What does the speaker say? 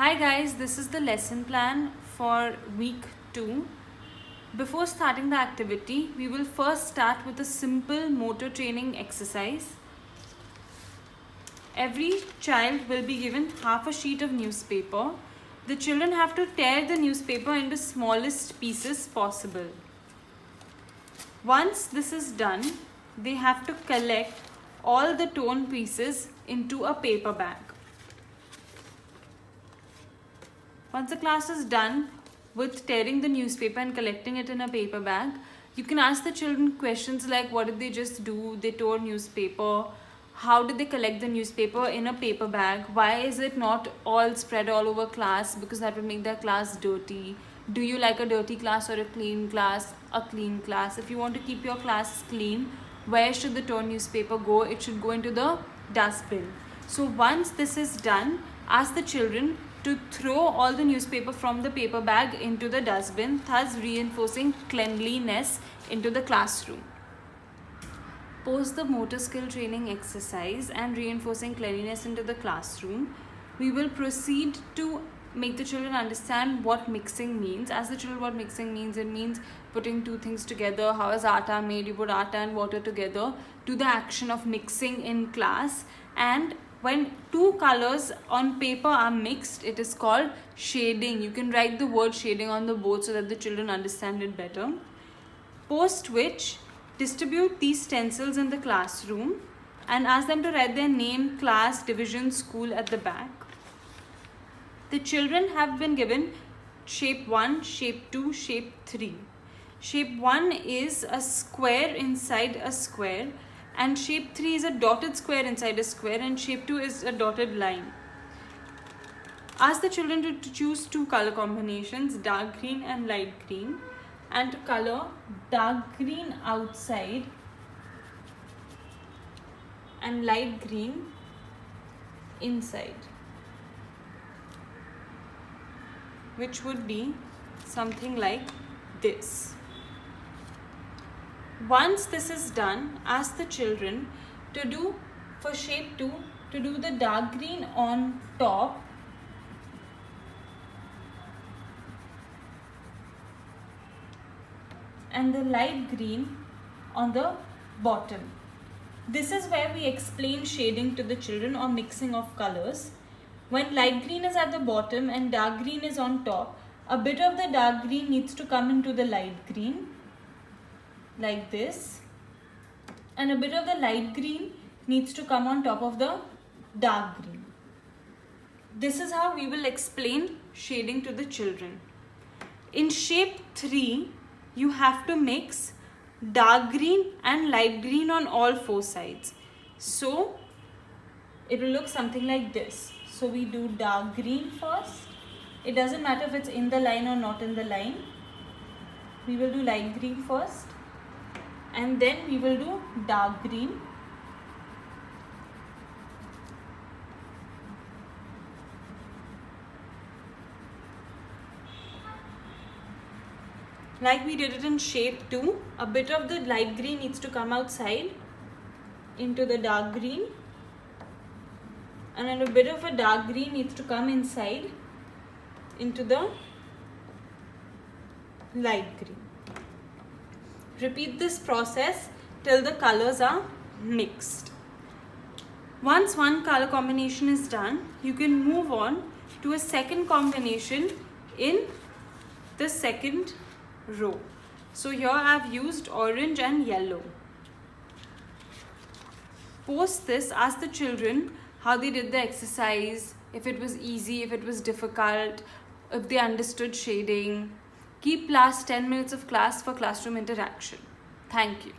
Hi guys, this is the lesson plan for week 2. Before starting the activity, we will first start with a simple motor training exercise. Every child will be given half a sheet of newspaper. The children have to tear the newspaper into smallest pieces possible. Once this is done, they have to collect all the torn pieces into a paper bag. Once the class is done with tearing the newspaper and collecting it in a paper bag, you can ask the children questions like what did they just do? They tore newspaper. How did they collect the newspaper in a paper bag? Why is it not all spread all over class? Because that would make their class dirty. Do you like a dirty class or a clean class? A clean class. If you want to keep your class clean, where should the torn newspaper go? It should go into the dustbin. So once this is done, ask the children to throw all the newspaper from the paper bag into the dustbin, thus reinforcing cleanliness into the classroom. Post the motor skill training exercise and reinforcing cleanliness into the classroom, we will proceed to make the children understand what mixing means. Ask the children what mixing means. It means putting two things together. How is atta made? You put atta and water together. Do the action of mixing in class. And when two colors on paper are mixed, it is called shading. You can write the word shading on the board so that the children understand it better. Post which, distribute these stencils in the classroom and ask them to write their name, class, division, school at the back. The children have been given shape 1, shape 2, shape 3. Shape 1 is a square inside a square, and shape 3 is a dotted square inside a square, and shape 2 is a dotted line. Ask the children to choose two color combinations, dark green and light green, and to color dark green outside and light green inside, which would be something like this. Once this is done, ask the children to do, for shape 2, to do the dark green on top and the light green on the bottom. This is where we explain shading to the children or mixing of colors. When light green is at the bottom and dark green is on top, a bit of the dark green needs to come into the light green, like this, and a bit of the light green needs to come on top of the dark green. This is how we will explain shading to the children. In shape 3, you have to mix dark green and light green on all four sides. So it will look something like this. So we do dark green first. It doesn't matter if it's in the line or not in the line. We will do light green first, and then we will do dark green. Like we did it in shape 2, a bit of the light green needs to come outside into the dark green, and then a bit of a dark green needs to come inside into the light green. Repeat this process till the colors are mixed. Once one color combination is done, you can move on to a second combination in the second row. So here I have used orange and yellow. Post this, ask the children how they did the exercise, if it was easy, if it was difficult, if they understood shading. Keep last 10 minutes of class for classroom interaction. Thank you.